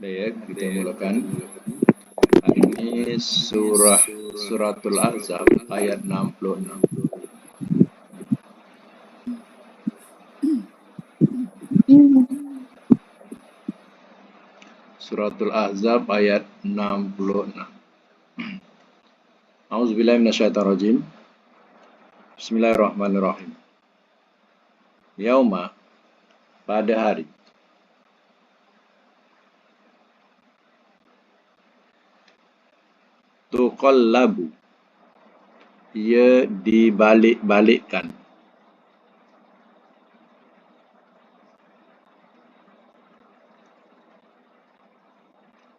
Baik, kita mulakan. Hari ini Suratul Ahzab ayat 66. Suratul Ahzab ayat 66. A'udzubillahi minasyaitonirrajim. Bismillahirrahmanirrahim. Yauma, pada hari. Tuqallabu, ia dibalik-balikkan.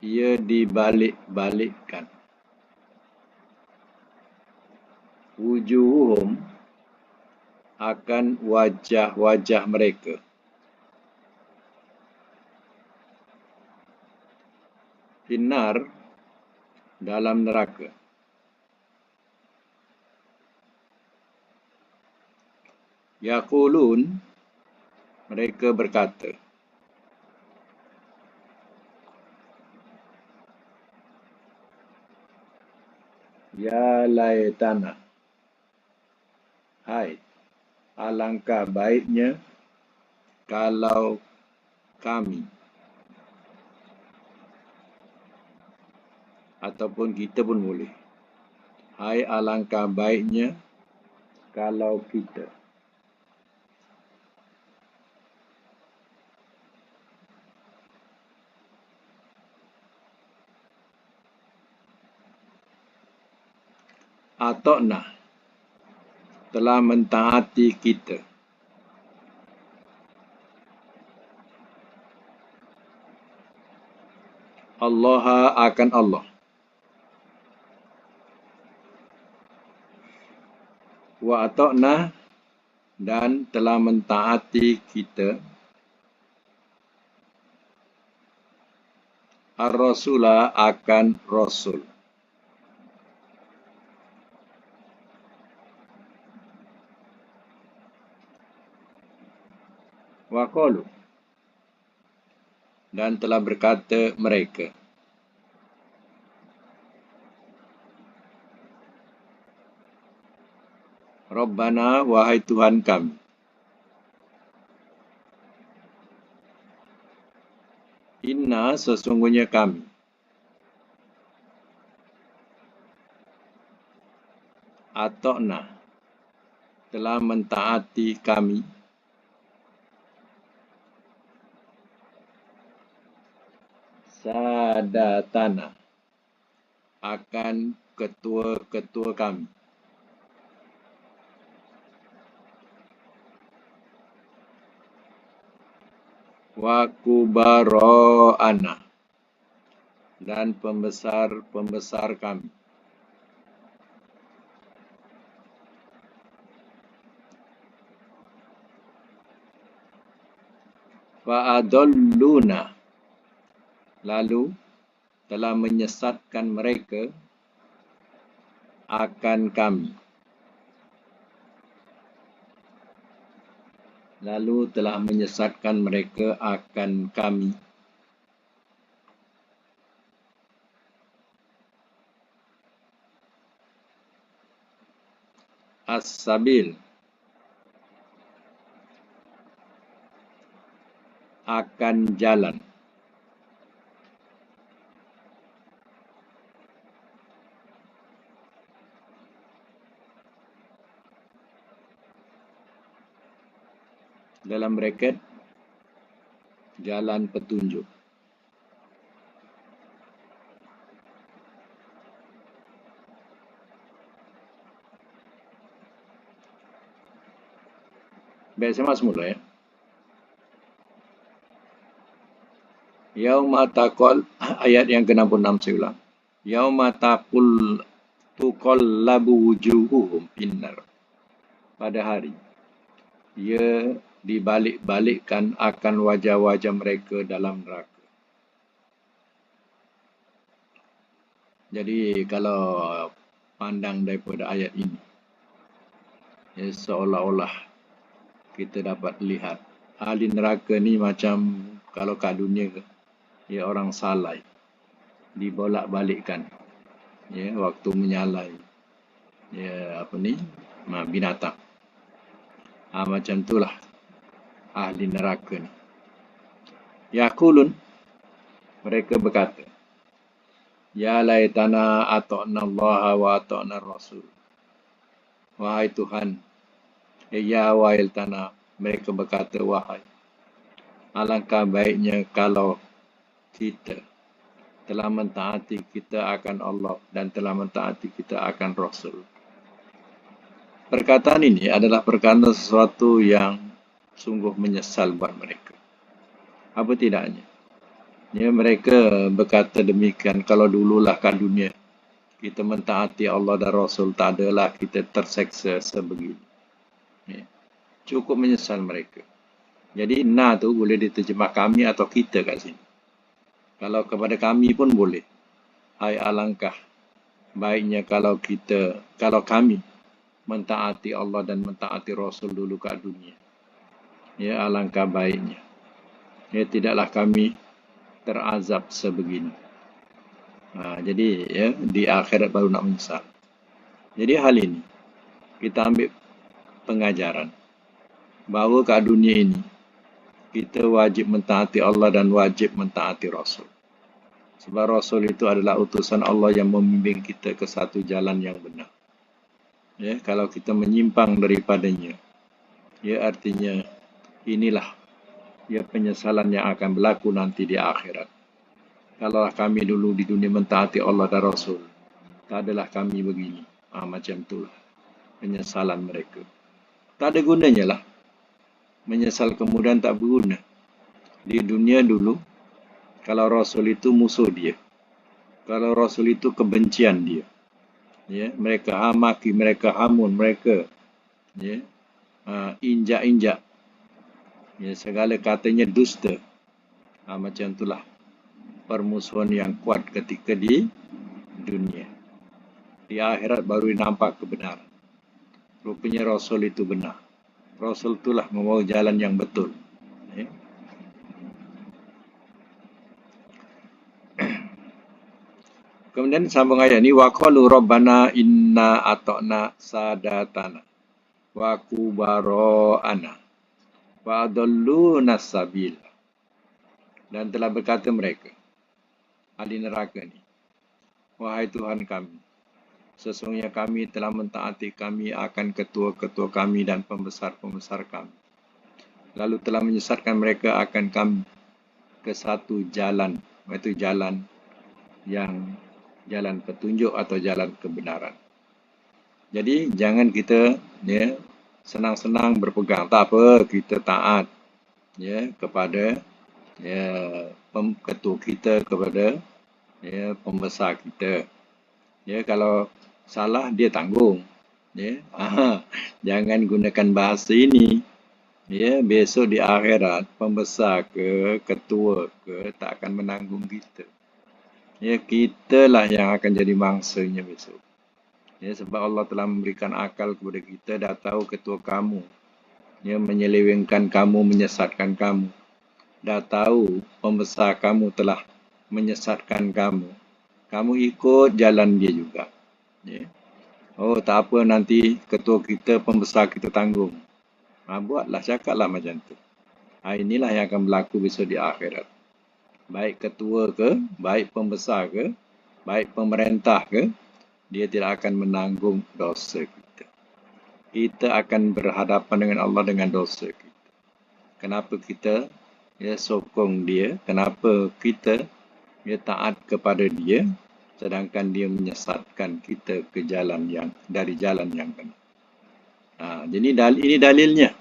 Ia dibalik-balikkan. Wujuhum, akan wajah-wajah mereka. Finnar, dalam neraka. Yaqulun, mereka berkata, Ya laitana, hai, alangkah baiknya kalau kami ataupun kita pun boleh. Hai, alangkah baiknya kalau kita. Atokna, telah mentaati kita. Allah, akan Allah. Wa atokna, dan telah mentaati kita. Ar-Rasulah, akan Rasul. Wa qalu, dan telah berkata mereka, Rabbana, wahai Tuhan kami. Inna, sesungguhnya kami. Atokna, telah mentaati kami. Sadatana, akan ketua-ketua kami. Wa kubara'ana, dan pembesar-pembesar kami. Fa'adalluna, lalu telah menyesatkan mereka akan kami. Lalu telah menyesatkan mereka akan kami. As-sabil, akan jalan. Dalam bracket, jalan petunjuk. Baik, saya masuk mula ya. Yauma taqal, ayat yang ke-66 saya ulang. Yauma tuqallabu wujuhuhum finnar. Pada hari, ia dibalik-balikkan akan wajah-wajah mereka dalam neraka. Jadi kalau pandang daripada ayat ini, ya, seolah-olah kita dapat lihat ahli neraka ni macam kalau kat dunia ke, Ya, orang salai dibolak-balikkan. Ya, waktu menyalai. Ya, apa ni? Binatang. Macam itulah ahli neraka ni. Yaqulun, mereka berkata, Ya laitana ata'na Allah wa ata'na Rasul. Wahai Tuhan, ya wahai tanah, mereka berkata, wahai, alangkah baiknya kalau kita telah mentaati kita akan Allah dan telah mentaati kita akan Rasul. Perkataan ini adalah perkataan sesuatu yang sungguh menyesal buat mereka. Apa tidaknya? Ya, mereka berkata demikian, kalau dululah kat dunia kita mentaati Allah dan Rasul, tak adalah kita terseksa sebegini. Ya. Cukup menyesal mereka. Jadi, na tu boleh diterjemah kami atau kita kat sini. Kalau kepada kami pun boleh. Hai alangkah baiknya kalau kami mentaati Allah dan mentaati Rasul dulu kat dunia. Ya, alangkah baiknya. Ya, tidaklah kami terazab sebegini. Jadi, ya, di akhirat baru nak menyesal. Jadi, hal ini kita ambil pengajaran bahawa kat dunia ini kita wajib mentaati Allah dan wajib mentaati Rasul. Sebab Rasul itu adalah utusan Allah yang membimbing kita ke satu jalan yang benar. Ya, kalau kita menyimpang daripadanya, ya artinya inilah ya penyesalan yang akan berlaku nanti di akhirat. Kalau kami dulu di dunia mentaati Allah dan Rasul, tak adalah kami begini. Macam itulah penyesalan mereka. Tak ada gunanya lah. Menyesal kemudian tak berguna. Di dunia dulu, kalau Rasul itu musuh dia. Kalau Rasul itu kebencian dia. Ya, mereka maki, mereka hamun, mereka ya, injak-injak. Ya, segala katanya dusta. Macam itulah permusuhan yang kuat ketika di dunia. Di akhirat baru nampak kebenaran. Rupanya Rasul itu benar. Rasul itulah membawa jalan yang betul. Ya. Kemudian sambung ayat ni, wa qalu rabbana inna ata'na sadatana wa kubara'ana wa adalluna sabil. Dan telah berkata mereka, ahli neraka ni, wahai Tuhan kami, sesungguhnya kami telah mentaati kami akan ketua-ketua kami dan pembesar-pembesar kami. Lalu telah menyesatkan mereka akan kami ke satu jalan, iaitu jalan petunjuk atau jalan kebenaran. Jadi jangan kita ya senang-senang berpegang. Tak apa, kita taat ya kepada ya ketua kita, kepada ya pembesar kita. Ya, kalau salah dia tanggung. Ya, jangan gunakan bahasa ini. Ya, besok di akhirat pembesar ke ketua ke tak akan menanggung kita. Ya, kitalah yang akan jadi mangsanya besok. Ya, sebab Allah telah memberikan akal kepada kita, dah tahu ketua kamu. Ya, menyelewengkan kamu, menyesatkan kamu. Dah tahu pembesar kamu telah menyesatkan kamu. Kamu ikut jalan dia juga. Ya. Oh, tak apa, nanti ketua kita, pembesar kita tanggung. Buatlah, cakaplah macam tu. Inilah yang akan berlaku besok di akhirat. Baik ketua ke, baik pembesar ke, baik pemerintah ke, dia tidak akan menanggung dosa kita. Kita akan berhadapan dengan Allah dengan dosa kita. Kenapa kita ya sokong dia? Kenapa kita ya taat kepada dia? Sedangkan dia menyesatkan kita ke jalan dari jalan yang benar. Jadi ini dalilnya.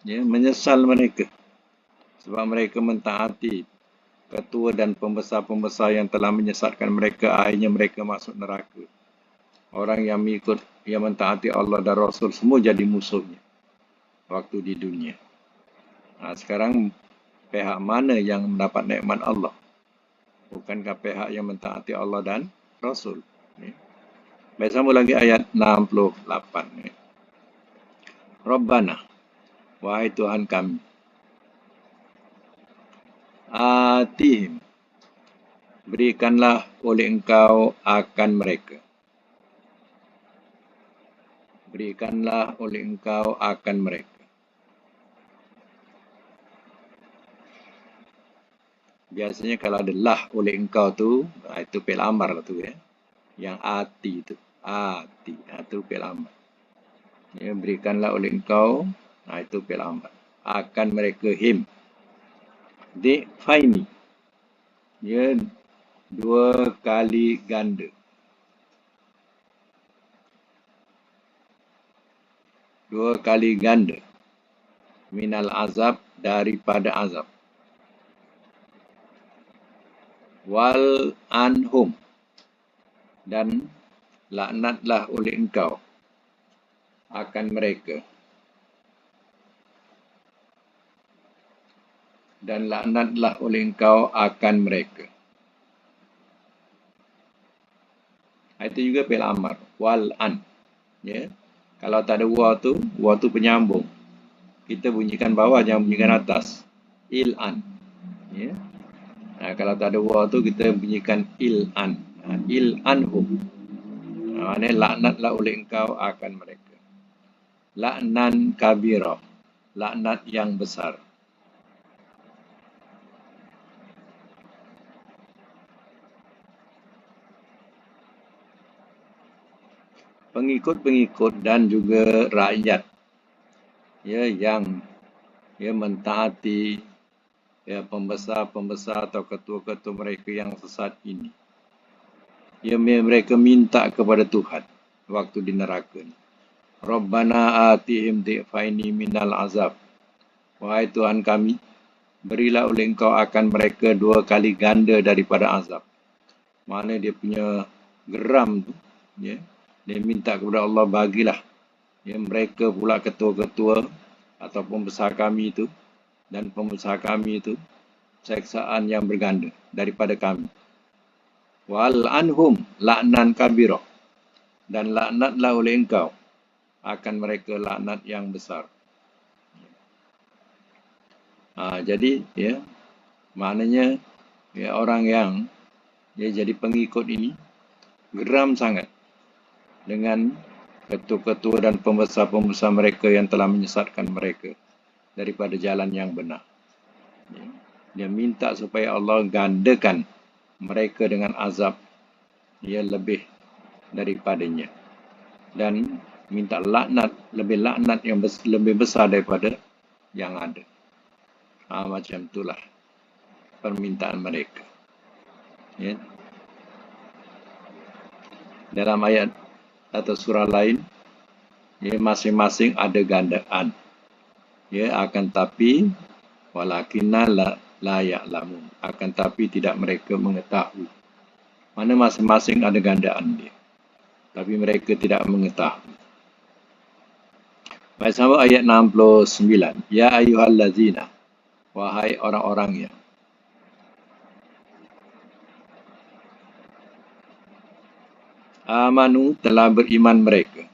Ya, menyesal mereka. Sebab mereka mentaati ketua dan pembesar-pembesar yang telah menyesatkan mereka, akhirnya mereka masuk neraka. Orang yang mengikut, yang mentaati Allah dan Rasul semua jadi musuhnya waktu di dunia. Sekarang pihak mana yang mendapat nikmat Allah? Bukankah pihak yang mentaati Allah dan Rasul? Baik, sambung lagi ayat 68. Rabbana, wahai Tuhan kami, atihim, Berikanlah oleh engkau akan mereka. Berikanlah oleh engkau akan mereka. Biasanya kalau ada lah oleh engkau tu, itu fi'il amar lah tu ya. Yang ati tu. Ati. Itu fi'il amar. Ya, berikanlah oleh engkau, itu fi'il amar. Akan mereka him. Faini. Ya, 2 kali ganda. 2 kali ganda. Minal azab, daripada azab. Wal anhum, dan laknatlah oleh engkau akan mereka. Dan laknatlah oleh engkau akan mereka. Itu juga fi'il amar. Wal an. Ya. Kalau tak ada wa tu penyambung. Kita bunyikan bawah, jangan bunyikan atas. Il an. Ya. Kalau tak ada wa tu kita bunyikan il an. Il anhum. Maknanya laknatlah oleh engkau akan mereka. Laknan kabirah. Laknat yang besar. Pengikut-pengikut dan juga rakyat ya yang mentaati ya pembesar-pembesar atau ketua-ketua mereka yang sesat ini. Ya, mereka minta kepada Tuhan waktu di neraka ni. Rabbana atihim dhi'faini minal azab. Wahai Tuhan kami, berilah oleh engkau akan mereka 2 kali ganda daripada azab. Mana dia punya geram tu, ya. Dia minta kepada Allah, bagilah ya mereka pula ketua-ketua atau pembesar kami itu dan pembesar kami itu seksaan yang berganda daripada kami. Wal anhum laknan kabirah, dan laknatlah oleh engkau akan mereka laknat yang besar. Jadi ya maknanya ya orang yang ya jadi pengikut ini geram sangat dengan ketua-ketua dan pembesar-pembesar mereka yang telah menyesatkan mereka daripada jalan yang benar. Dia minta supaya Allah gandakan mereka dengan azab ya lebih daripadanya. Dan minta laknat, lebih laknat yang lebih besar daripada yang ada. Macam itulah permintaan mereka. Ya. Dalam ayat atau surah lain, ya, masing-masing ada gandaan. Ya, akan tapi walakinna la ya'lamun. Akan tapi tidak mereka mengetahui. Mana masing-masing ada gandaan dia. Tapi mereka tidak mengetahui. Baik, sampai ayat 69. Ya ayyuhallazina, wahai orang-orang yang amanu, telah beriman mereka.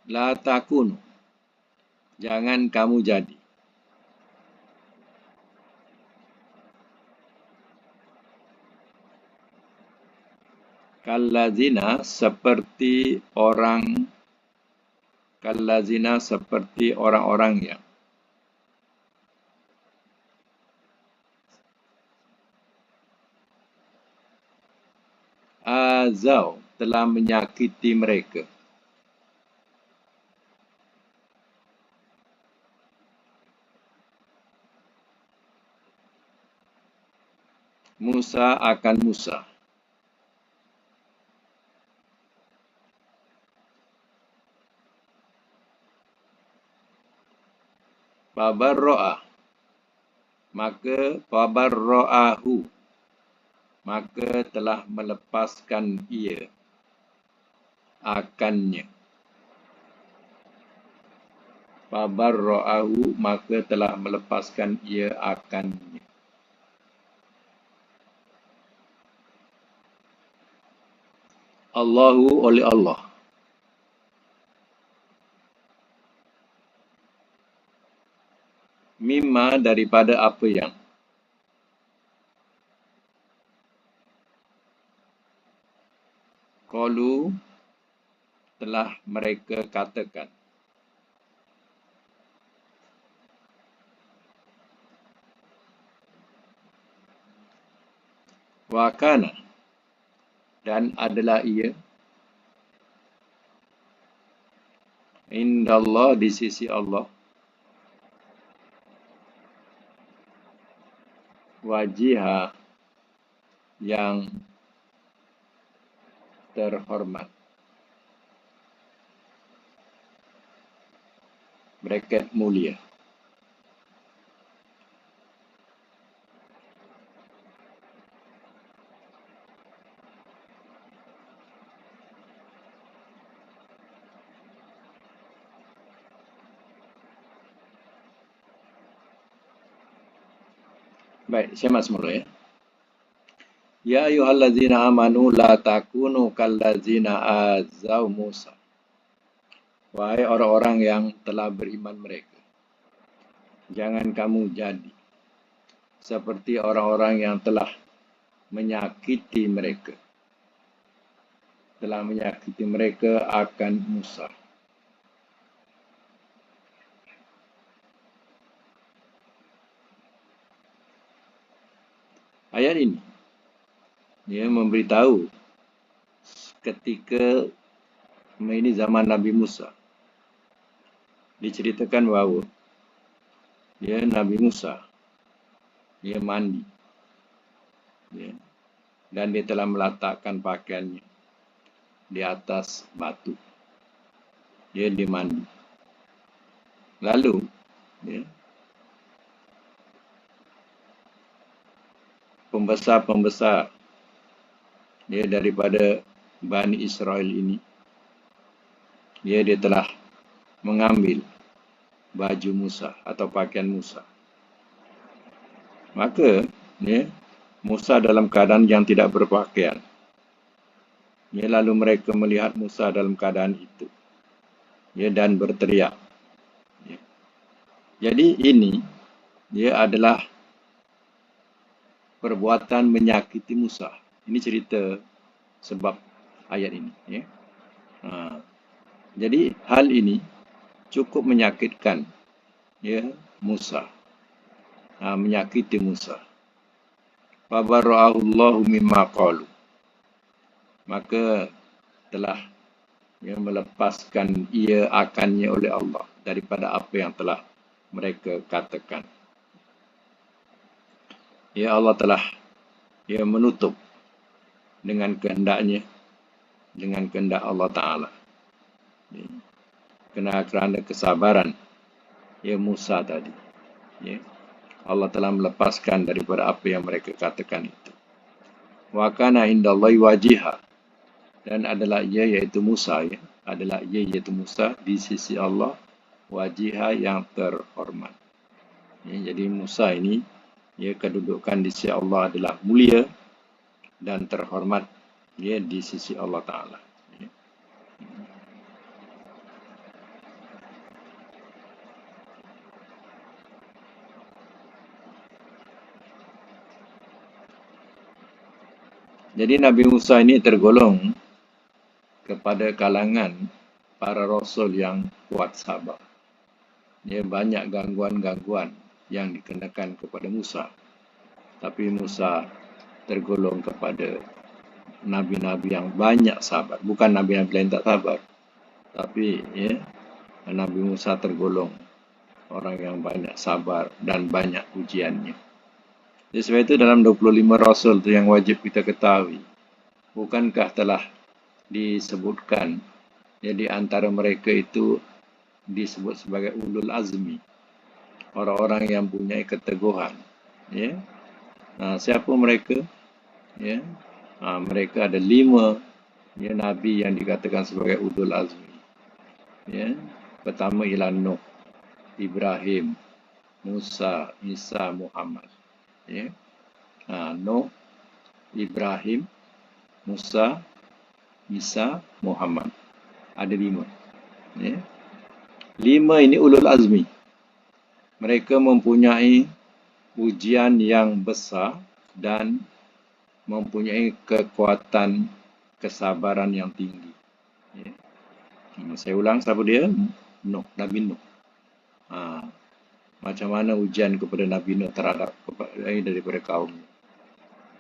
La takunu, jangan kamu jadi. Kallazina, seperti orang-orang yang azau, telah menyakiti mereka. Musa akan Musa. Fabarro'ah, maka fabarro'ahu, maka telah melepaskan ia akannya. Fabarro'ahu, maka telah melepaskan ia akannya. Allahu, oleh Allah. Mimma daripada apa yang. Qalu telah mereka katakan. Wa kana dan adalah ia indallah di sisi Allah wajiha yang terhormat. Bracket mulia. Baik, saya mak semula ya. Ya ayyuhallazina amanu la takunu kallazina azau Musa. Wahai orang-orang yang telah beriman mereka, jangan kamu jadi seperti orang-orang yang telah menyakiti mereka. Telah menyakiti mereka akan Musa. Ayat ini dia memberitahu ketika ini zaman Nabi Musa. Diceritakan bahawa Nabi Musa dia mandi dan dia telah meletakkan pakaiannya di atas batu. Dia mandi. Lalu pembesar-pembesar daripada Bani Israel ini dia telah mengambil baju Musa atau pakaian Musa. Maka Musa dalam keadaan yang tidak berpakaian. Lalu mereka melihat Musa dalam keadaan itu dan berteriak. Jadi ini adalah perbuatan menyakiti Musa. Ini cerita sebab ayat ini. Jadi hal ini cukup menyakitkan Musa. Menyakiti Musa. Fabarra'ahullahu mimma qalu. Maka telah melepaskan ia akannya oleh Allah daripada apa yang telah mereka katakan. Allah telah menutup dengan kehendaknya, dengan kehendak Allah Ta'ala. Kerana kesabaran Musa tadi. Allah telah melepaskan daripada apa yang mereka katakan itu. Wa kana indallahi wajiha. Dan adalah ia iaitu Musa. Adalah ia iaitu Musa di sisi Allah wajiha yang terhormat. Jadi Musa ini kedudukan di sisi Allah adalah mulia dan terhormat di sisi Allah Ta'ala. Jadi Nabi Musa ini tergolong kepada kalangan para rasul yang kuat sabar. Banyak gangguan-gangguan yang dikenakan kepada Musa. Tapi Musa tergolong kepada nabi-nabi yang banyak sabar. Bukan nabi-nabi lain tak sabar. Tapi Nabi Musa tergolong orang yang banyak sabar dan banyak ujiannya. Jadi sebab itu dalam 25 rasul itu yang wajib kita ketahui. Bukankah telah disebutkan di antara mereka itu disebut sebagai ulul azmi. Orang-orang yang punya keteguhan. Siapa mereka? Mereka ada 5 nabi yang dikatakan sebagai ulul azmi. Pertama ialah Nuh, Ibrahim, Musa, Isa, Muhammad. Nuh, Ibrahim, Musa, Isa, Muhammad. Ada 5. 5 ini ulul azmi. Mereka mempunyai ujian yang besar dan mempunyai kekuatan kesabaran yang tinggi. Ya. Saya ulang, siapa dia? Nuh, Nabi Nuh. Ha, macam mana ujian kepada Nabi Nuh terhadap daripada kaumnya.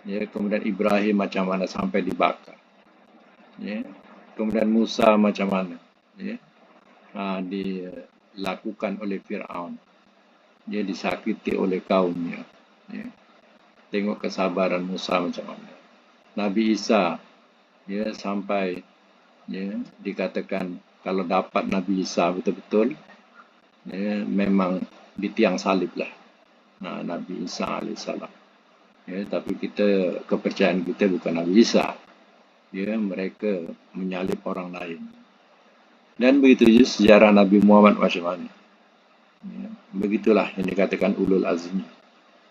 Ya, kemudian Ibrahim macam mana sampai dibakar. Ya. Kemudian Musa macam mana. Ya. Dilakukan oleh Fir'aun. Dia disakiti oleh kaumnya. Ya. Tengok kesabaran Musa macam mana. Nabi Isa, ya, sampai ya, dikatakan kalau dapat Nabi Isa betul-betul, ya, memang di tiang salib lah. Nabi Isa alaihissalam. Ya, tapi kepercayaan kita bukan Nabi Isa. Ya, mereka menyalib orang lain. Dan begitu juga sejarah Nabi Muhammad macam mana. Ya, begitulah yang dikatakan ulul azmi.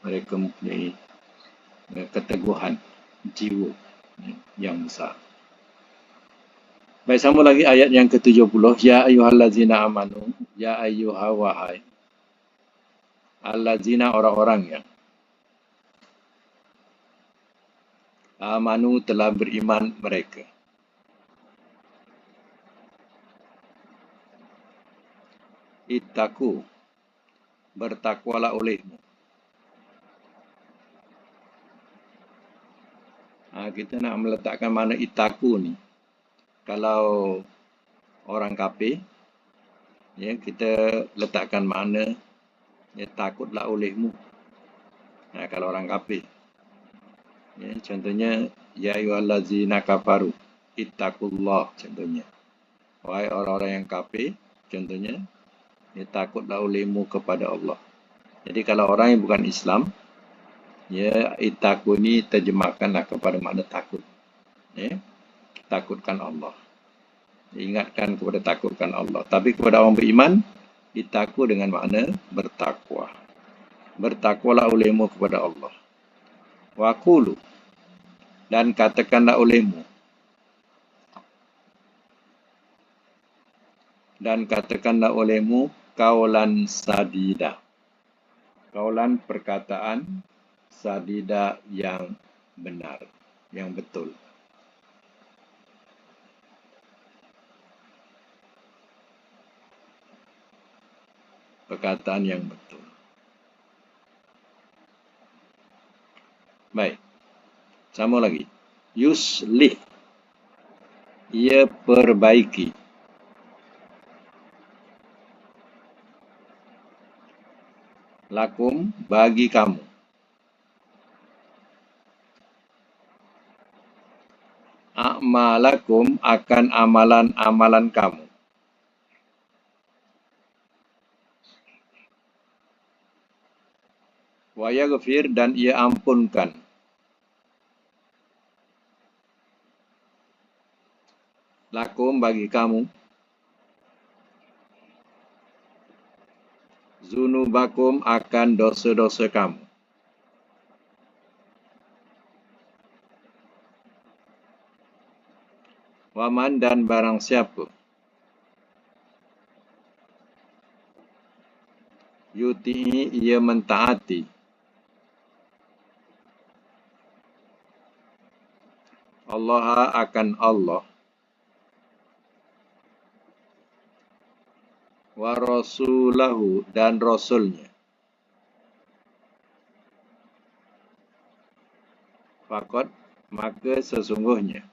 Mereka mempunyai keteguhan jiwa yang besar. Baik, sambung lagi ayat yang ke-70. Ya ayyuhallazina amanu, ya ayyuha wahai. Allazina orang-orang yang amanu telah beriman mereka. Ittaku, bertakwalah olehmu. Kita nak meletakkan mana ittaku ni. Kalau orang kafir, ya, kita letakkan makna ya, takutlah olehmu. Kalau orang kafir, ya, contohnya ya ayyuhallazina kafaru ittaqullah, contohnya. Wahai orang-orang yang kafir, contohnya, ya, takutlah olehmu kepada Allah. Jadi kalau orang yang bukan Islam, ya, ittaqu ni terjemahkanlah kepada makna takut. Ya, takutkan Allah. Ingatkan kepada takutkan Allah. Tapi kepada orang beriman, ittaqu dengan makna bertakwa. Bertakwalah olehmu kepada Allah. Wa qulu, dan katakanlah olehmu. Dan katakanlah olehmu kaulan sadida. Kaulan perkataan sadida yang benar, yang betul. Perkataan yang betul. Baik. Sama lagi. Yuslih. Ia perbaiki. Lakum, bagi kamu. A'malakum, akan amalan-amalan kamu. Wa yaghfir, dan ia ampunkan. Lakum, bagi kamu. Zunubakum, akan dosa-dosa kamu. Waman, dan barang siapa. Yuti'i, ia mentaati. Allah, akan Allah. Wa rasulahu, dan rasulnya. Fakot, maka sesungguhnya.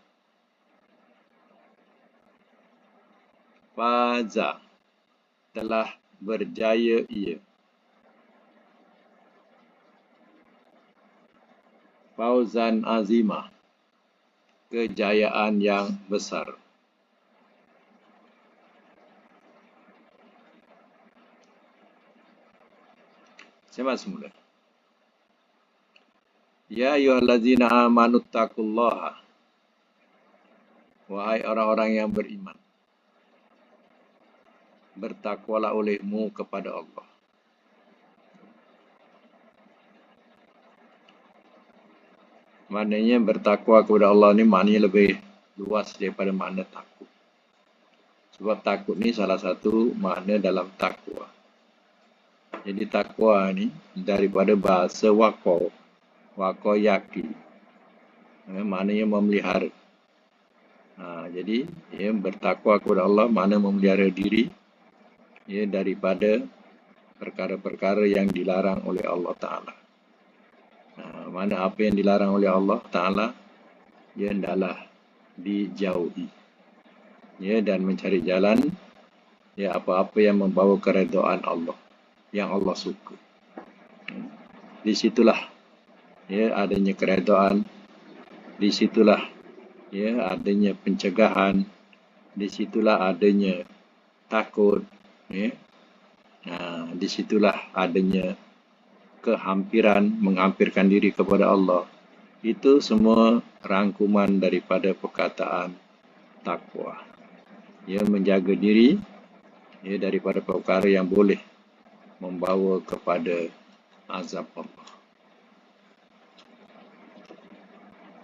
Faza, telah berjaya ia. Fauzan azimah, kejayaan yang besar. Saya semula. Ya ayyuhallazina amanu taqullaha. Wahai orang-orang yang beriman, bertakwalah olehmu kepada Allah. Maknanya bertakwa kepada Allah ni maknanya lebih luas daripada makna takut. Sebab takut ni salah satu makna dalam takwa. Jadi takwa ni daripada bahasa waqo, yaki, maknanya memelihara. Jadi bertakwa kepada Allah makna memelihara diri daripada perkara-perkara yang dilarang oleh Allah Ta'ala. Mana apa yang dilarang oleh Allah Ta'ala, hendaklah dijauhi. Dan mencari jalan, apa-apa yang membawa keredaan Allah, yang Allah suka. Di situlah adanya keredaan, di situlah adanya pencegahan, di situlah adanya takut, di situlah adanya kehampiran, menghampirkan diri kepada Allah. Itu semua rangkuman daripada perkataan takwa. Menjaga diri daripada perkara yang boleh membawa kepada azab Allah.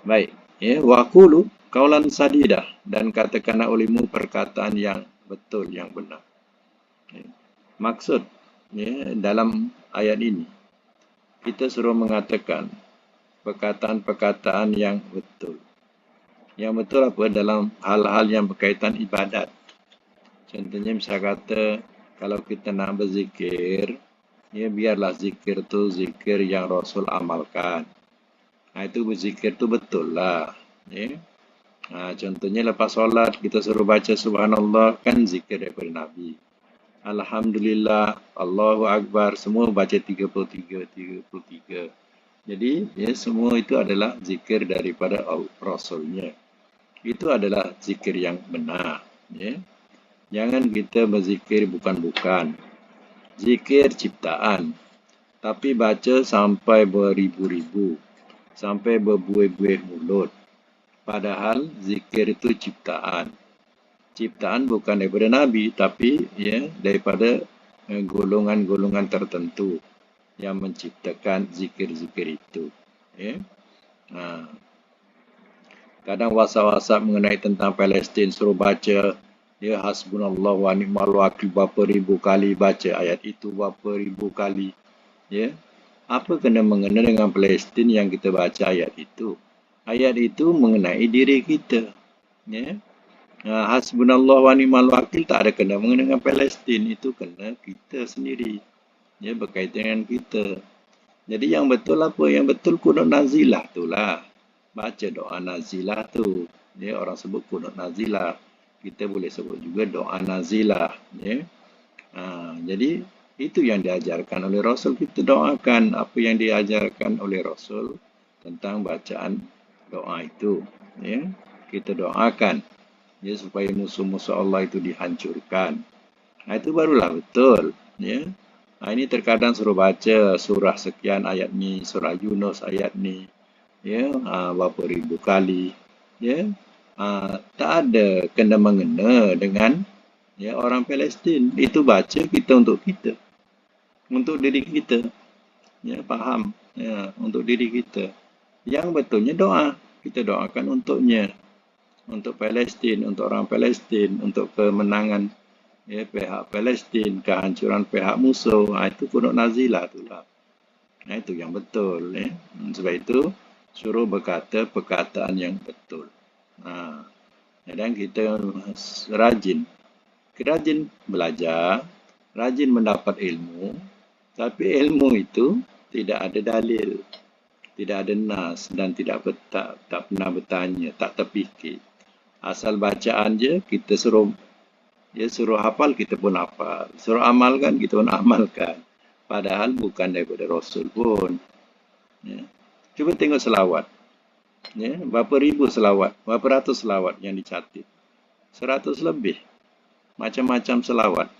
Baik, waqulu qaulan sadidah, dan katakanlah olehmu perkataan yang betul, yang benar. Maksud dalam ayat ini kita suruh mengatakan perkataan-perkataan yang betul. Yang betul apa? Dalam hal-hal yang berkaitan ibadat. Contohnya misal kata, kalau kita nak berzikir, biarlah zikir tu zikir yang Rasul amalkan. Itu berzikir tu betul lah. Contohnya lepas solat, kita suruh baca subhanallah, kan zikir daripada Nabi. Alhamdulillah, Allahu Akbar, semua baca 33. Jadi, semua itu adalah zikir daripada Rasulnya. Itu adalah zikir yang benar. Jangan kita berzikir bukan-bukan. Zikir ciptaan. Tapi baca sampai beribu-ribu. Sampai berbuih-buih mulut. Padahal zikir itu ciptaan. Ciptaan bukan daripada Nabi, tapi daripada golongan-golongan tertentu yang menciptakan zikir-zikir itu. Kadang WhatsApp mengenai tentang Palestin, suruh baca hasbunallah wa ni'mal wakil berapa ribu kali, baca ayat itu berapa ribu kali. Apa kena mengena dengan Palestin yang kita baca ayat itu? Ayat itu mengenai diri kita. Hasbunallah wa ni'mal wakil tak ada kena mengena dengan Palestin, itu kena kita sendiri. Berkaitan dengan kita. Jadi yang betul apa? Yang betul kunut nazilah itulah. Baca doa nazilah tu. Orang sebut kunut nazilah. Kita boleh sebut juga doa nazilah. Jadi itu yang diajarkan oleh Rasul. Kita doakan apa yang diajarkan oleh Rasul tentang bacaan doa itu. Kita doakan supaya musuh-musuh Allah itu dihancurkan. Itu barulah betul. Ini terkadang suruh baca surah sekian ayat ni, surah Yunus ayat ni, berapa ribu kali. Tak ada kena mengena dengan orang Palestin. Itu baca kita untuk kita. Untuk diri kita. Faham? Untuk diri kita. Yang betulnya doa. Kita doakan untuknya. Untuk Palestin, untuk orang Palestin, untuk kemenangan pihak Palestin, kehancuran pihak musuh. Itu kunut nazilah itulah. Itu yang betul. Sebab itu suruh berkata perkataan yang betul. Dan kita rajin belajar, rajin mendapat ilmu, tapi ilmu itu tidak ada dalil, tidak ada nas, dan tak pernah bertanya, tak terfikir. Asal bacaan je, kita suruh hafal, kita pun hafal. Suruh amalkan, kita pun amalkan. Padahal bukan daripada Rasul pun. Cuba tengok selawat. Berapa ribu selawat, berapa ratus selawat yang dicatat. 100 lebih. Macam-macam selawat.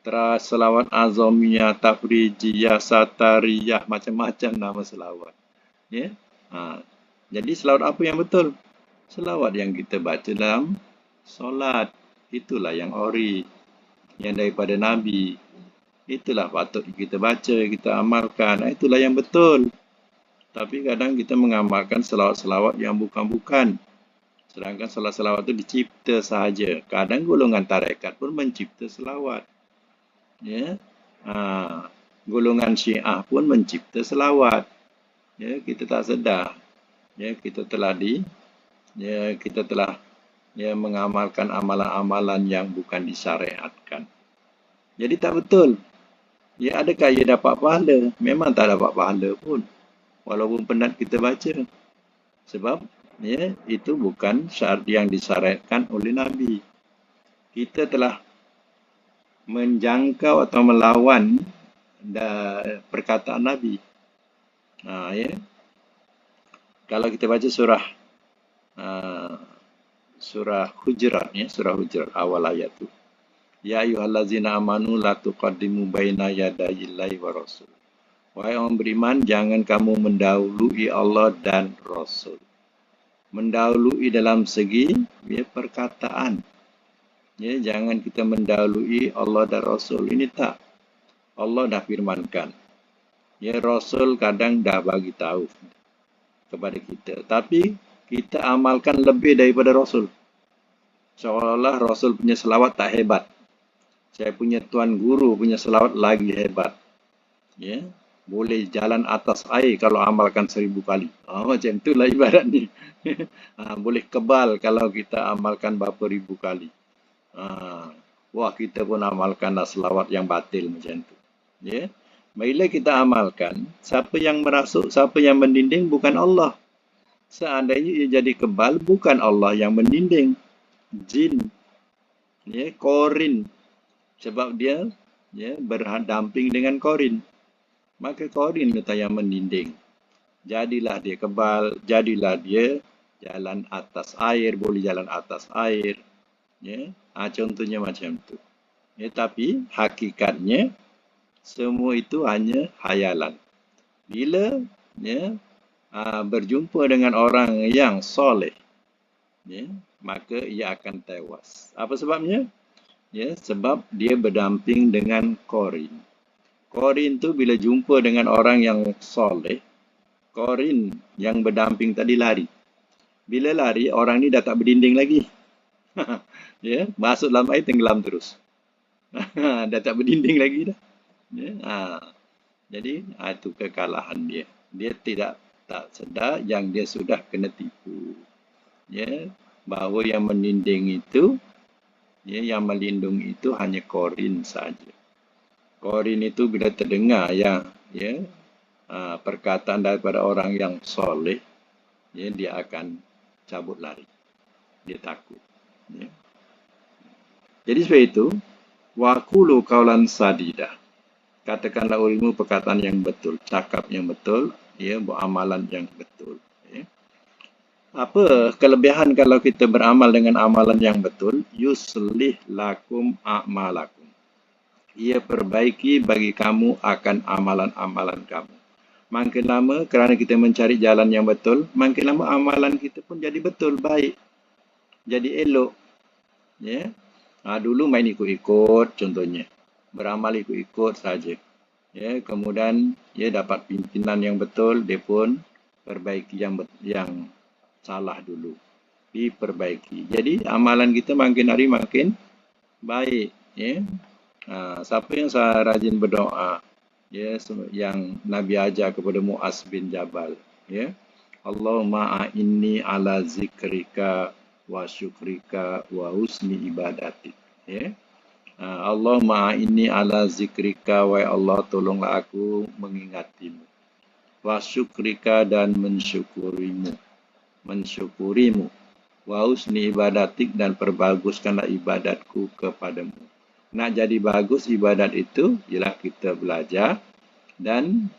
Teras selawat azamiyah, tafrijiyah, satariyah, macam-macam nama selawat. Jadi selawat apa yang betul? Selawat yang kita baca dalam solat. Itulah yang ori, yang daripada Nabi. Itulah patut kita baca, kita amalkan. Itulah yang betul. Tapi kadang kita mengamalkan selawat-selawat yang bukan-bukan. Sedangkan selawat itu dicipta sahaja. Kadang golongan tarekat pun mencipta selawat. Ya. Golongan Syiah pun mencipta selawat. Ya, kita tak sedar. Ya, kita telah mengamalkan amalan-amalan yang bukan disyariatkan. Jadi tak betul. Ya, adakah ia dapat pahala? Memang tak dapat pahala pun. Walaupun penat kita baca. Sebab itu bukan syarat yang disyariatkan oleh Nabi. Kita telah menjangkau atau melawan perkataan Nabi. Ya. Kalau kita baca surah Hujurat, surah Hujurat awal ayat tu. Ya ayyuhallazina amanu la tuqaddimu baina yadayillahi wa rasul. Wahai orang beriman, jangan kamu mendahului Allah dan Rasul. Mendahului dalam segi perkataan. Ya, jangan kita mendahului Allah dan Rasul. Ini tak. Allah dah firmankan. Ya, Rasul kadang dah bagi tahu kepada kita. Tapi kita amalkan lebih daripada Rasul. Seolah-olah Rasul punya selawat tak hebat. Saya punya tuan guru punya selawat lagi hebat. Ya, boleh jalan atas air kalau amalkan 1000 kali. Macam itulah ibarat ni. Boleh kebal kalau kita amalkan berapa ribu kali. Wah, kita pun amalkanlah selawat yang batil macam tu. Ya. Bila kita amalkan, siapa yang merasuk, siapa yang mendinding bukan Allah. Seandainya ia jadi kebal, bukan Allah yang mendinding. Jin. Ya, korin. Sebab dia berdamping dengan korin. Maka korin kata yang mendinding. Jadilah dia kebal, jadilah dia jalan atas air, boleh jalan atas air. Ya, contohnya macam tu. Ya, tapi hakikatnya semua itu hanya hayalan. Bila berjumpa dengan orang yang soleh, maka ia akan tewas. Apa sebabnya? Ya, sebab dia berdamping dengan korin. Korin tu bila jumpa dengan orang yang soleh, korin yang berdamping tadi lari. Bila lari, orang ni dah tak berdinding lagi. Ya, masuk dalam air tenggelam terus. Dah tak berdinding lagi dah. Ya, jadi itu kekalahan dia. Dia tak sedar yang dia sudah kena tipu. Ya, bahawa yang mendinding itu, yang melindungi itu hanya korin saja. Korin itu bila terdengar perkataan daripada orang yang soleh, dia akan cabut lari. Dia takut. Ya. Jadi sebab itu, waqulu qaulan sadida. Katakanlah olehmu perkataan yang betul, cakap yang betul, buat amalan yang betul. Ya. Apa kelebihan kalau kita beramal dengan amalan yang betul? Yuslih lakum a'malakum. Ia perbaiki bagi kamu akan amalan-amalan kamu. Makin lama kerana kita mencari jalan yang betul, makin lama amalan kita pun jadi betul, baik. Jadi elok. Ya. Dulu main ikut-ikut contohnya. Beramal ikut-ikut saja. Ya, kemudian dapat pimpinan yang betul, dia pun perbaiki yang salah dulu. Diperbaiki. Jadi amalan kita makin hari makin baik. Ya. Siapa yang rajin berdoa, yang Nabi ajar kepada Muaz bin Jabal, Allahumma a'inni ala zikrika wa syukrika wa husni ibadatik. Allahumma a'inni ala zikrika, wa Allah tolonglah aku mengingatimu, wa syukrika dan mensyukurimu, wa husni ibadatik dan perbaguskanlah ibadatku kepadamu. Nak jadi bagus ibadat itu, ialah kita belajar dan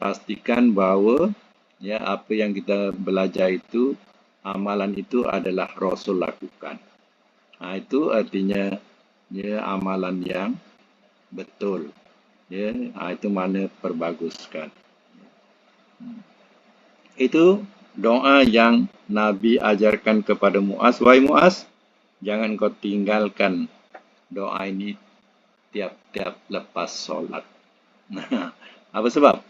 pastikan bahawa apa yang kita belajar itu, amalan itu adalah Rasul lakukan. Itu artinya amalan yang betul. Itu mana perbaguskan. Itu doa yang Nabi ajarkan kepada Muaz. Wahai Muaz, jangan kau tinggalkan doa ini tiap-tiap lepas solat. Apa sebab?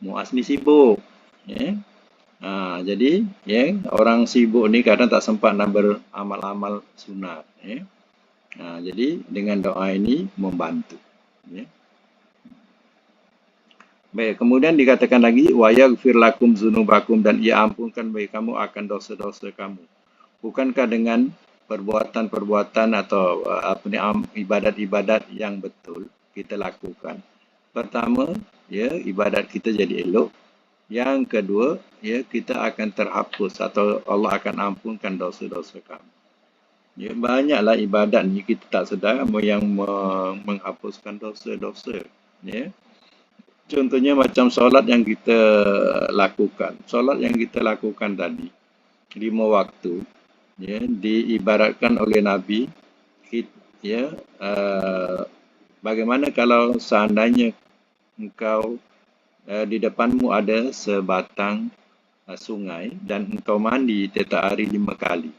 Muaz ni sibuk. Jadi orang sibuk ni kadang tak sempat nak beramal-amal sunat. Jadi dengan doa ini membantu. Ya. Baik, kemudian dikatakan lagi wa yaghfir lakum dzunubakum, dan ia ampunkan bagi kamu akan dosa-dosa kamu. Bukankah dengan perbuatan-perbuatan atau ibadat-ibadat yang betul kita lakukan? Pertama, ya, ibadat kita jadi elok. Yang kedua, ya, kita akan terhapus atau Allah akan ampunkan dosa-dosa kamu. Ya, banyaklah ibadat ni kita tak sedar yang menghapuskan dosa-dosa. Ya. Contohnya macam solat yang kita lakukan. Solat yang kita lakukan tadi, 5 waktu, ya, diibaratkan oleh Nabi, ya, bagaimana kalau seandainya engkau di depanmu ada sebatang sungai dan engkau mandi setiap hari 5 kali.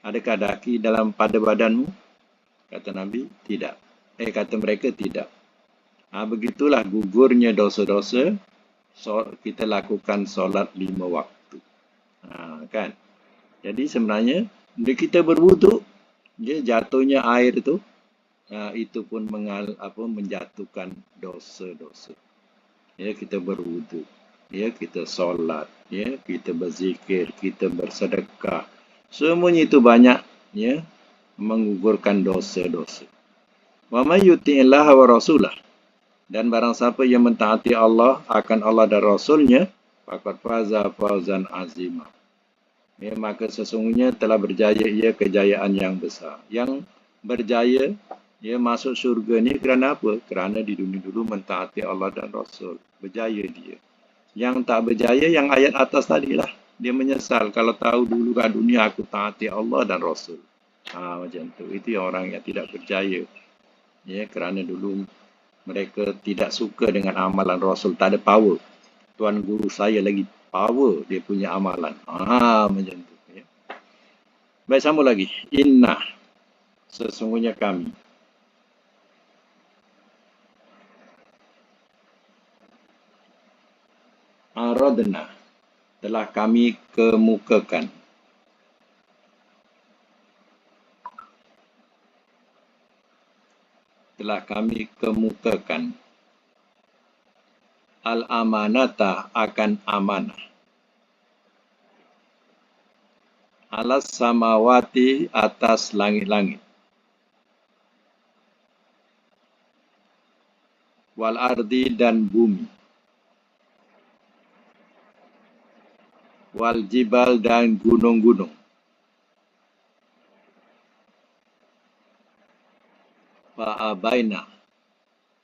Adakah daki pada badanmu? Kata Nabi, tidak. Kata mereka, tidak. Begitulah gugurnya dosa-dosa kita lakukan solat 5 waktu. Kan? Jadi sebenarnya bila kita berwuduk, jatuhnya air itu pun menjatuhkan dosa-dosa. Ya, kita berwuduk, ya, kita solat, ya, kita berzikir, kita bersedekah. Semuanya itu banyak, ya, menggugurkan dosa-dosa. Wa may yuti'illaha wa rasulah, dan barang siapa yang mentaati Allah akan Allah dan Rasulnya, faqad faza fawzan azima. Ya, maka sesungguhnya telah berjaya ia kejayaan yang besar. Yang berjaya, ya, masuk syurga ni kerana apa? Kerana di dunia dulu mentaati Allah dan Rasul. Berjaya dia. Yang tak berjaya, yang ayat atas tadilah. Dia menyesal kalau tahu dulu kat dunia aku taati Allah dan Rasul. Macam tu. Itu orang yang tidak berjaya. Ya, kerana dulu mereka tidak suka dengan amalan Rasul. Tak ada power. Tuan guru saya lagi power dia punya amalan. Macam tu. Ya. Baik, sambung lagi. Inna, sesungguhnya kami. Aradna, telah kami kemukakan. Telah kami kemukakan. Al-amanata, akan amanah. Alas samawati, atas langit-langit. Wal ardi, dan bumi. Wal jibal, dan gunung-gunung. Fa'abaina,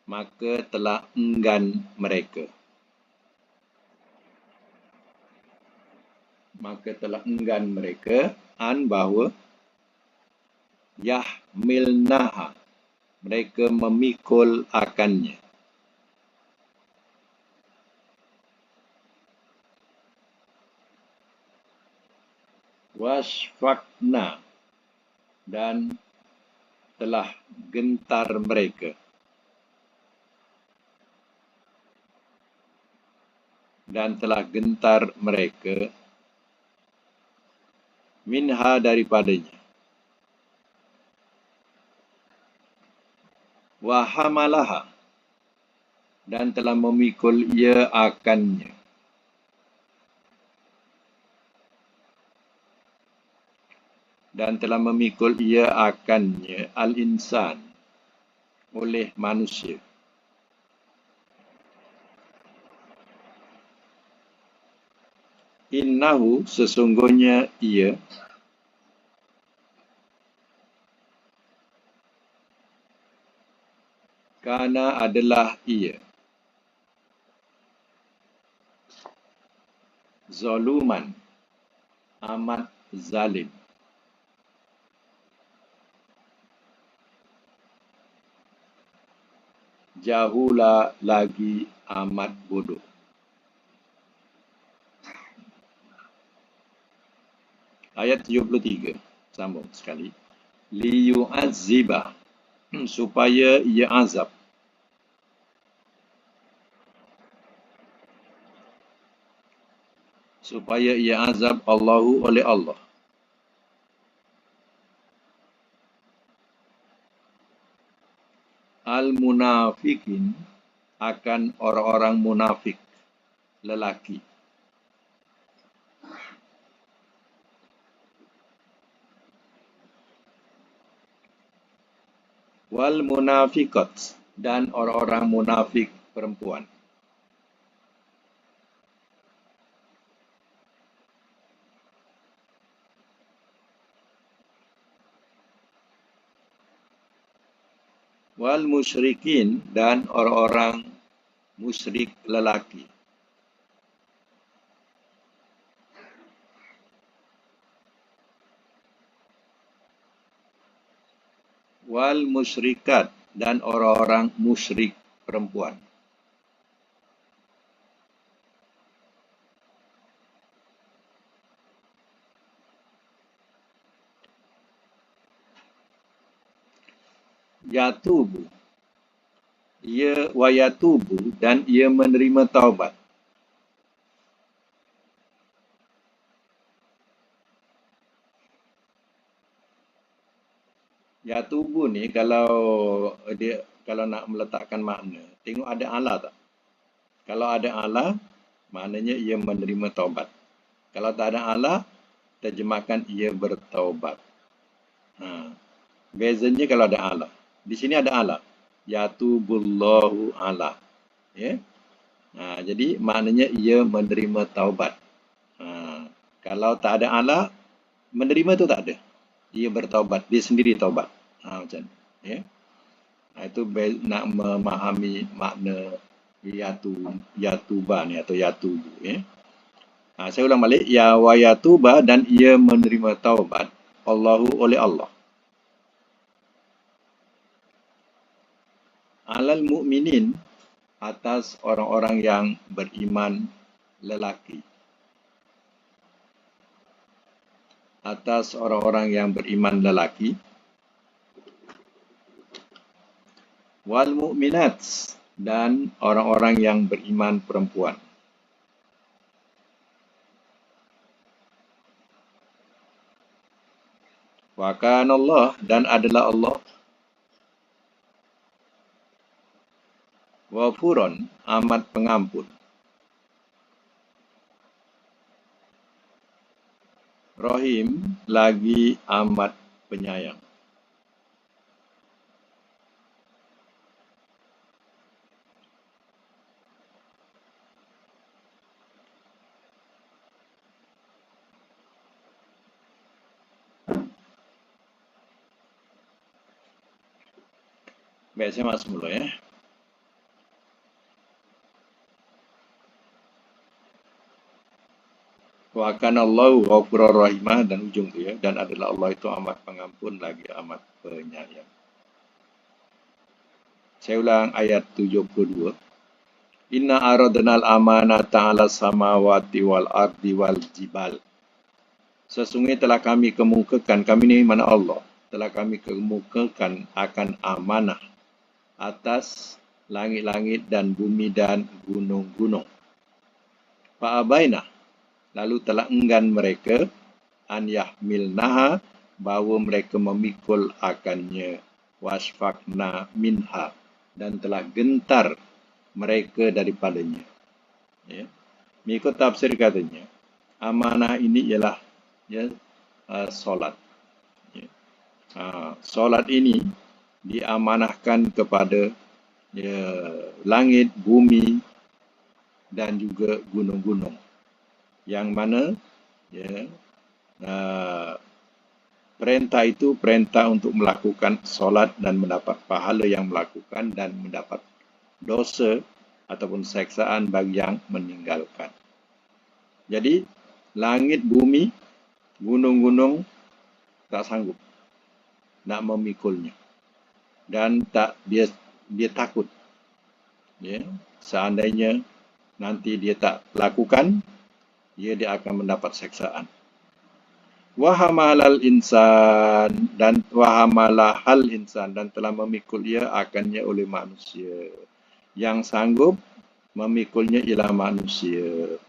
maka telah enggan mereka. Maka telah enggan mereka bahawa yahmilnaha, mereka memikul akannya. Wasfakna, dan telah gentar mereka. Dan telah gentar mereka minha, daripadanya. Wahamalaha, dan telah memikul ia akannya. Dan telah memikul ia akannya al-insan, oleh manusia. Innahu, sesungguhnya ia, kana, adalah ia, zaluman, amat zalim. Jahula, lagi amat bodoh. Ayat 73. Sambung sekali. Liyu'azziba, supaya ia azab. Supaya ia azab Allahu, oleh Allah. Al-munafikin akan orang-orang munafik lelaki. Wal munafiqat dan orang-orang munafik perempuan. Wal musyrikin dan orang-orang musyrik lelaki. Wal musyrikat dan orang-orang musyrik perempuan. Yatubu, wa yatubu dan ia menerima taubat. Yatubu ni kalau nak meletakkan makna, tengok ada ala tak? Kalau ada ala, maknanya ia menerima taubat. Kalau tak ada ala, terjemahkan ia bertaubat. Bezanya kalau ada ala. Di sini ada ala. Yatubullahu ala. Ya. Jadi maknanya ia menerima taubat. Kalau tak ada ala, menerima tu tak ada. Ia bertaubat. Dia sendiri taubat. Macam ni. Ya. Itu nak memahami makna yatuba ni atau yatubu. Ya. Saya ulang balik. Ya wa yatuba dan ia menerima taubat. Allahu oleh Allah. Alal mu'minin atas orang-orang yang beriman lelaki. Atas orang-orang yang beriman lelaki. Wal mu'minat dan orang-orang yang beriman perempuan. Wa kana Allah dan adalah Allah Ghafuron amat pengampun. Rahim lagi amat penyayang. Baik, saya masuk dulu ya. Wa kana Allahu ghafurur rahimah dan ujung tu ya, dan adalah Allah itu amat pengampun lagi amat penyayang. Saya ulang ayat 72. Inna aradnal amanata 'alas samawati wal ardi wal jibal. Sesungguhnya telah kami kemukakan, kami ni mana Allah, telah kami kemukakan akan amanah atas langit-langit dan bumi dan gunung-gunung. Fa'abainah, lalu telah enggan mereka an yahmilnaha, bahawa mereka memikul akannya, wasfakna minha, dan telah gentar mereka daripadanya. Ya. Mengikut tafsir katanya, amanah ini ialah solat. Ya. Solat ini diamanahkan kepada langit, bumi dan juga gunung-gunung. Yang mana perintah itu perintah untuk melakukan solat dan mendapat pahala yang melakukan dan mendapat dosa ataupun seksaan bagi yang meninggalkan. Jadi langit, bumi, gunung-gunung tak sanggup nak memikulnya dan dia takut. Ya, seandainya nanti dia tak lakukan, dia akan mendapat seksaan. Wahamalal insan dan wahamalahal insan, dan telah memikul ia akannya oleh manusia. Yang sanggup memikulnya ialah manusia.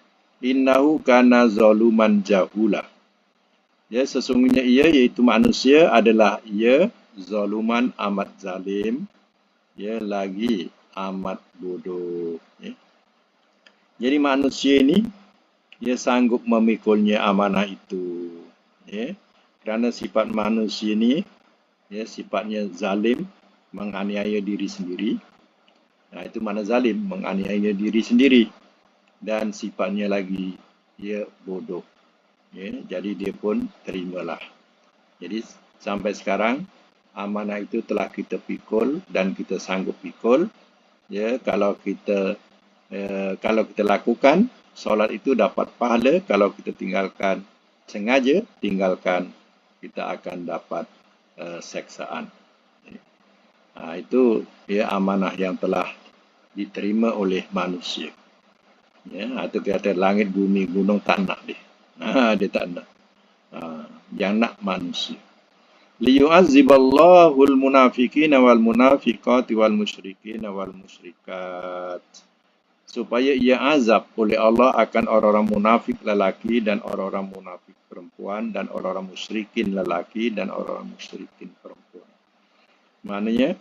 Innahu kana zaluman jahula. Ya, sesungguhnya ia iaitu manusia adalah ia zaluman amat zalim ya lagi amat bodoh. Ya. Jadi manusia ini dia sanggup memikulnya amanah itu. Ya. Kerana sifat manusia ini ya sifatnya zalim, menganiaya diri sendiri. Nah, itu mana zalim, menganiaya diri sendiri, dan sifatnya lagi dia bodoh. Ya, jadi dia pun terimalah. Jadi sampai sekarang amanah itu telah kita pikul dan kita sanggup pikul. Ya, kalau kita lakukan solat itu dapat pahala, kalau kita tinggalkan sengaja tinggalkan kita akan dapat seksaan. Itu ya amanah yang telah diterima oleh manusia. Ya, atau kata langit, bumi, gunung tak nak dia. Dia tak nak. Yang nak manusia. Liyu'azziballahu al-munafiqina wal munafiqati wal musyrikina wal musyrikat. Supaya ia azab oleh Allah akan orang-orang munafik lelaki dan orang-orang munafik perempuan dan orang-orang musyrikin lelaki dan orang-orang musyrikin perempuan. Maknanya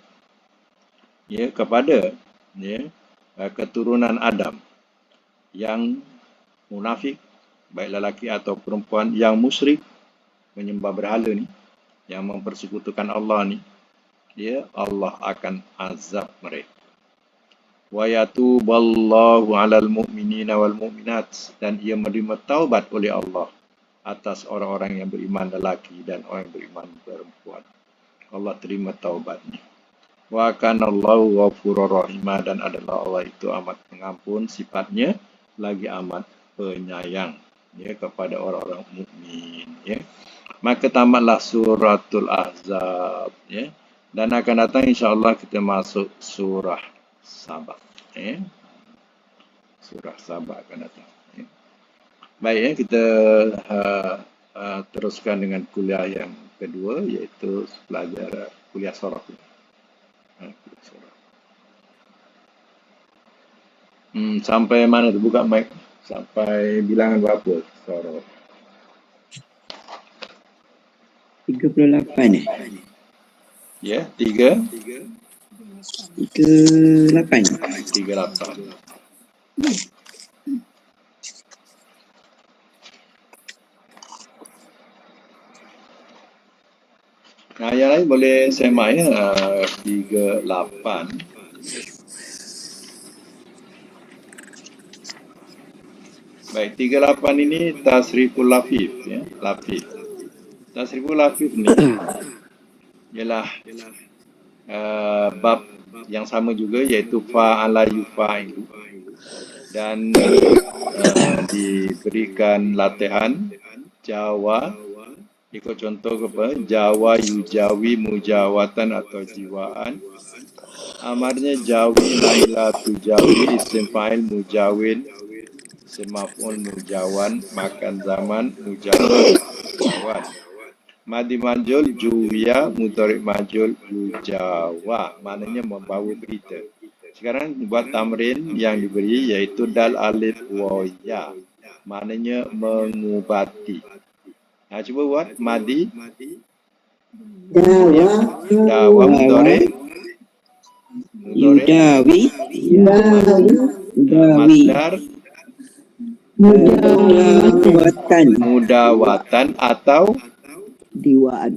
ya kepada ya keturunan Adam yang munafik, baik lelaki atau perempuan, yang musyrik, menyembah berhala ni, yang mempersekutukan Allah ni, ya Allah akan azab mereka. Wa yatuballahu 'alal mu'minina wal mu'minat, dan ia menerima taubat oleh Allah atas orang-orang yang beriman lelaki dan orang yang beriman perempuan. Allah terima taubatnya. Wa kanallahu ghafurur rahim, dan adalah Allah itu amat pengampun, sifatnya lagi amat penyayang ya kepada orang-orang mukmin ya. Maka tamatlah suratul Ahzab ya, dan akan datang insya-Allah kita masuk surah Sabah ya. Surah Sabah akan datang ya. Baik ya, kita teruskan dengan kuliah yang kedua, iaitu belajar kuliah surah. Sampai mana tu? Buka mic. Sampai bilangan berapa? Sorot. 38 Ya, 3. 38. Nah, yang lain boleh semak ya. 38. Baik, 38 ini tasriful lafif ya, lafif. Tasriful lafif ni ialah bab yang sama juga, iaitu fa'ala yufa'ilu, dan diberikan latihan Jawa, ikut contoh apa? Jawa yujawi mujawatan atau jiwaan. Amarnya jawi naila tujawi, isim fa'il mujawin, semaf'ul mujawan, makan zaman mujawan. Madi majul juwiya, mudhari majul yujawa, maknanya membawa berita. Sekarang buat tamrin yang diberi, iaitu dal alif wa ya, maknanya mengubati. Cuba buat madi dawa mudhari Yudawi masdar mudawatan atau diwaan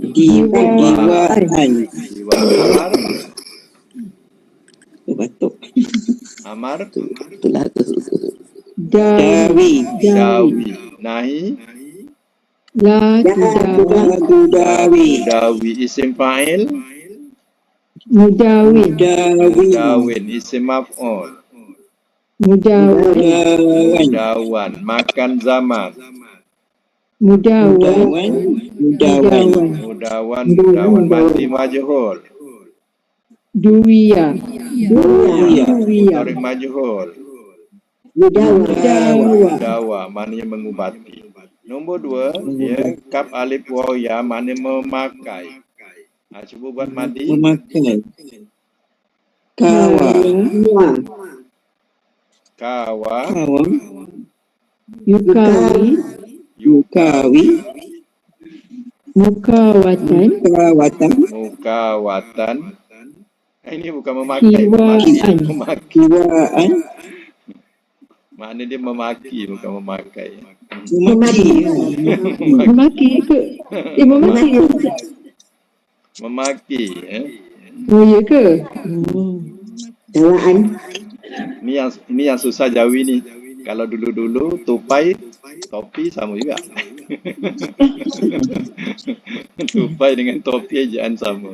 batuk amar dawi nahi La tudawi isim fa'il mudawin isim maf'ul mudawan mudawan, makan zaman mudawan mati majhul duwiya mudhari majhul mudawa, maknanya mengubati. Nombor 2 ya, kaf alif waw ya, maknanya memakai. Cuba buat madi memakai kawa yukawi mukawatan Ini bukan memakai, Kiwaan. memaki. Kiwaan. Makna dia memaki, bukan memakai. Memaki. Memaki ke? Memaki. Memaki. Oh, ya ke? Dawaan. Ini yang susah Jawi ni. Kalau dulu-dulu tupai, topi sama juga. Tupai dengan topi ejaan sama.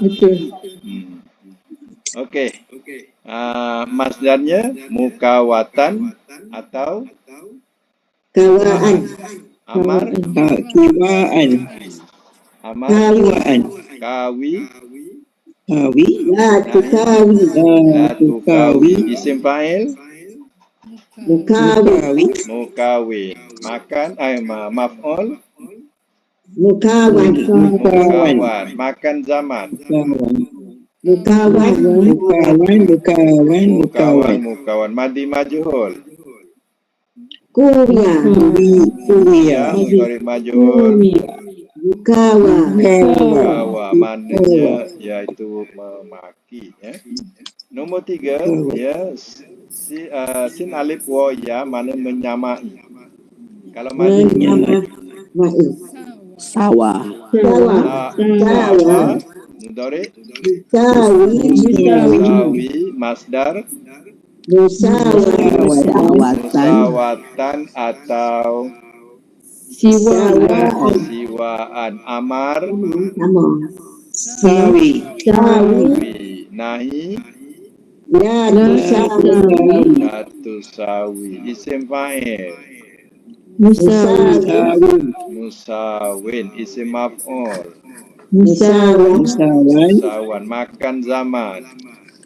Betul. Okey. Masdarnya mukawatan atau Kawaan. amar, Kiwaan. amar, Kiwaan. kawi, Kawi. Tukawi. tukawi, isim fa'il, Mukawi. mukawin, makan, maf'ul, Mukawan. mukawan, makan zaman, Mukawan. mukawan, madi majhul, Kuria. ya, mudhari majhul, Mukawa. kawa, maknanya iaitu memaki. Nombor 3, sin alif wa ya, mana menyamai. Kalau madi Sawah. mudhari, Musawi. masdar, musawatan atau siwaan, amar, Sawi. nahi, tusawi, isim fa'il, musawin, isim maf'ul, musawan, makan zaman,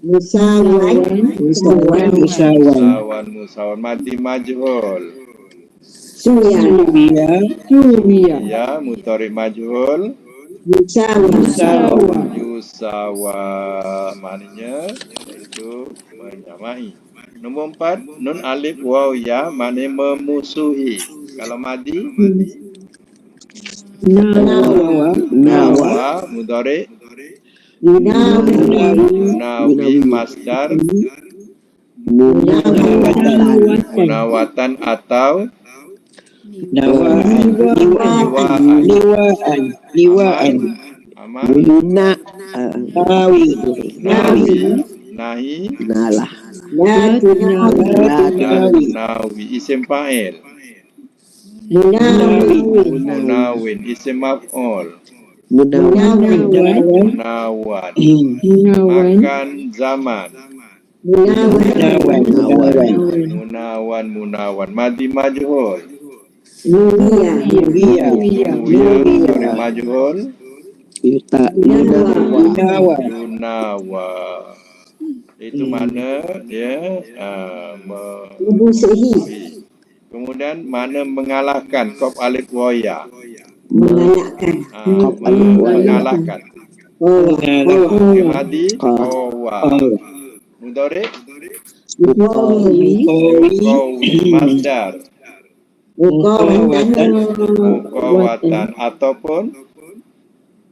musawan, madi majhul, ya, mudhari majhul, yusawa, maknanya itu menyamai. Nombor 4, nun alif waw ya, maknanya memusuhi. Kalau madi nawa, mudhari, yunawi, masdar, munawatan atau Liwaan. amar, nahi, Nalah. nawi, isim fa'il, munawin, isim maf'ul, munawan, makan zaman, munawan, madi majhul, mudhari majhul, yunawa. Itu mana dia memusuhi. Kemudian mana mengalahkan, qaf alif wa ya, mengalahkan. Madi qawa, mudhari masdar, muqawatan ataupun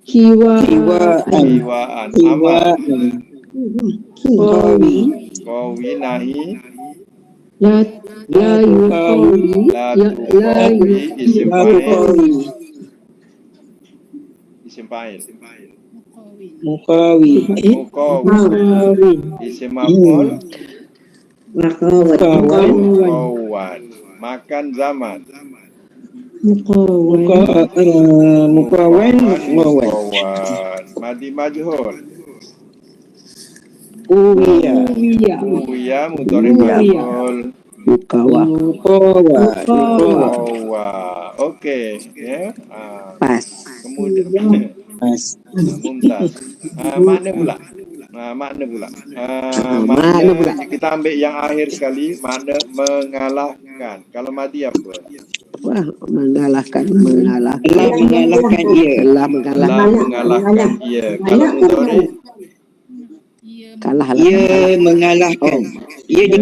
kiwaan, amar, qawi, nahi, la tuqawi, isim fa'il, muqawi, isim maf'ul, muqawan, makan zaman, muqawan, madi majhul, uya, mudhari majhul, Mukawa. Okey, ya. Pas. Kemudian mumtaz. Makna pula. Makna kita ambil yang akhir sekali, makna mengalahkan. Kalau madi apa? Wah, mengalahkan ia. Telah mengalahkan ia. Kalau mudhari Kalah. Ia mengalahkan. Ia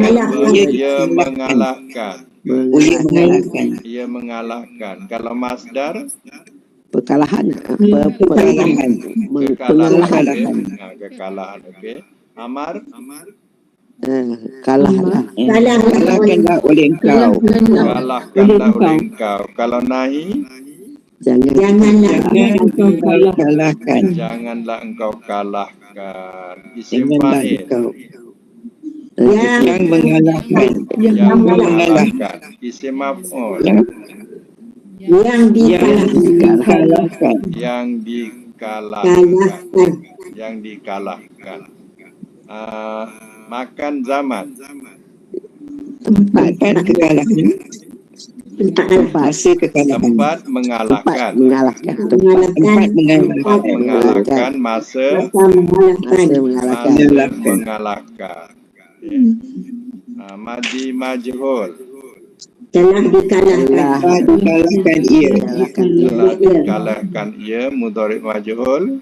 mengalahkan. Kalau masdar Kekalahan. Kekalahan. Pengalahan. Kekalahan. Okey. Amar. Kalahlah. Kalahkanlah oleh engkau. Kalahkanlah oleh engkau. Kalau nahi, Janganlah engkau kalahkan. janganlah engkau kalahkan. Isim Janganlah fa'il. engkau Ya. yang mengalahkan. Yang mengalahkan. Isim maf'ul. Yang dikalahkan. Yang dikalahkan. Yang dikalahkan. Makan zaman. Tempat kekalahan. Hasil kekalahan. Tempat mengalahkan. Mengalahkan. Tempat Tempat mengalahkan. mengalahkan. Masa Mengalahkan. mengalahkan. Madi majhul. Telah dikalahkan. Dikalahkan ia. Telah dikalahkan ia. Mudhari' majhul.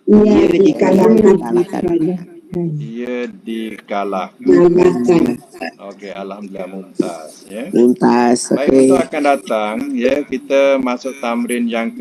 Ia dikalahkan. Ia dikalahkan. Dikalahkan. Okey, alhamdulillah mumtaz ya. Mumtaz. Baik, Okey. untuk akan datang ya, kita masuk tamrin yang